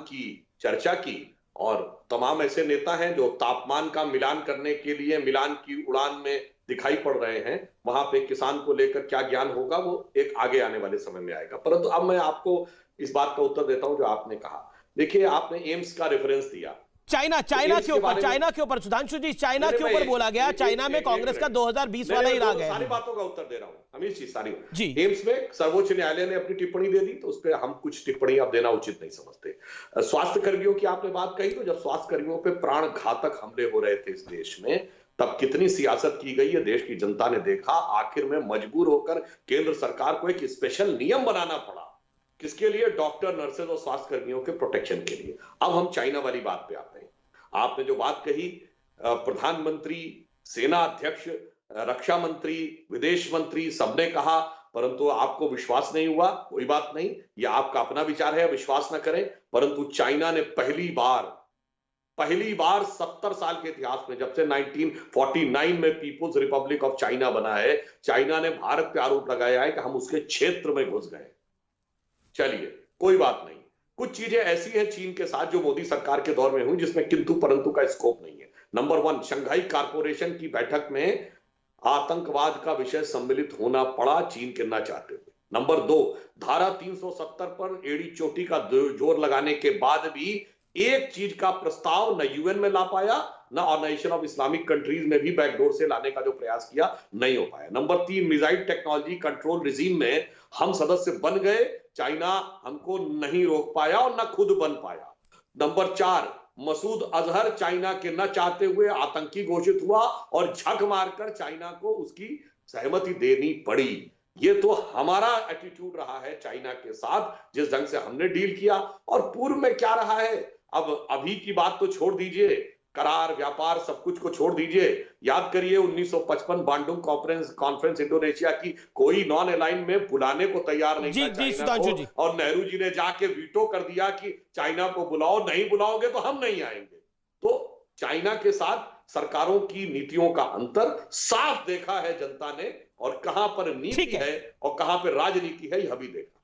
की चर्चा की, और तमाम ऐसे नेता हैं जो तापमान का मिलान करने के लिए मिलान की उड़ान में दिखाई पड़ रहे हैं। वहां पे किसान को लेकर क्या ज्ञान होगा वो एक आगे आने वाले समय में आएगा। परंतु अब मैं आपको इस बात का उत्तर देता हूं जो आपने कहा। देखिए, आपने एम्स का रेफरेंस दिया, चाइना तो चाइना एम्स के के ऊपर, बारे में चाइना के ऊपर सुधांशु जी, चाइना नहीं नहीं के मैं ऊपर बोला गया, चाइना में एक कांग्रेस का मिनट 2020 नहीं वाला ही नहीं राग दोनों है सारी अभी भी। बातों का उत्तर दे रहा हूं हमीश जी, सारी। जी एम्स में सर्वोच्च न्यायालय ने अपनी टिप्पणी दे दी, तो उस पर हम कुछ टिप्पणी अब देना उचित नहीं समझते। स्वास्थ्य कर्मियों की आपने बात कही, तो जब स्वास्थ्य कर्मियों पे प्राण घातक हमले हो रहे थे इस देश में, तब कितनी सियासत की गई है देश की जनता ने देखा। आखिर में मजबूर होकर केंद्र सरकार को एक स्पेशल नियम बनाना पड़ा, किसके लिए? डॉक्टर, नर्सेज और स्वास्थ्य कर्मियों के प्रोटेक्शन के लिए। अब हम चाइना वाली बात पे आते हैं। आपने जो बात कही, प्रधानमंत्री, सेना अध्यक्ष, रक्षा मंत्री, विदेश मंत्री सबने कहा, परंतु आपको विश्वास नहीं हुआ। कोई बात नहीं, यह आपका अपना विचार है, विश्वास न करें। परंतु चाइना ने पहली बार 70 साल के इतिहास में, जब से 1949 में पीपुल्स रिपब्लिक ऑफ चाइना बना है, चाइना ने भारत पे आरोप लगाया है कि हम उसके क्षेत्र में घुस गए। चलिए, कोई बात नहीं। कुछ चीजें ऐसी हैं चीन के साथ जो मोदी सरकार के दौर में हुई, जिसमें किंतु परंतु का स्कोप नहीं है। नंबर 1, शंघाई कॉरपोरेशन की बैठक में आतंकवाद का विषय सम्मिलित होना पड़ा चीन के ना चाहते हुए। नंबर 2, धारा 370 पर एड़ी चोटी का जोर लगाने के बाद भी एक चीज का प्रस्ताव न यूएन में ला पाया, न ऑर्गेनाइजेशन ऑफ इस्लामिक कंट्रीज में भी बैकडोर से लाने का जो प्रयास किया, नहीं हो पाया। Number 3, missile technology control regime में हम सदस्य बन गए, चाइना हमको नहीं रोक पाया और न खुद बन पाया। नंबर 4, मसूद अजहर चाइना के न चाहते हुए आतंकी घोषित हुआ और झक मारकर चाइना को उसकी सहमति देनी पड़ी। ये तो हमारा एटीट्यूड रहा है चाइना के साथ, जिस ढंग से हमने डील किया। और पूर्व में क्या रहा है, अब अभी की बात तो छोड़ दीजिए, करार, व्यापार, सब कुछ को छोड़ दीजिए। याद करिए 1955 बांडुंग कॉन्फ्रेंस इंडोनेशिया की, कोई नॉन अलाइन में बुलाने को तैयार नहीं जी था जी चाइना सुधांशु को, जी। और नेहरू जी ने जाके वीटो कर दिया कि चाइना को बुलाओ, नहीं बुलाओगे तो हम नहीं आएंगे। तो चाइना के साथ सरकारों की नीतियों का अंतर साफ देखा है जनता ने, और कहां पर नीति है और कहां पर राजनीति है, यह भी देखा।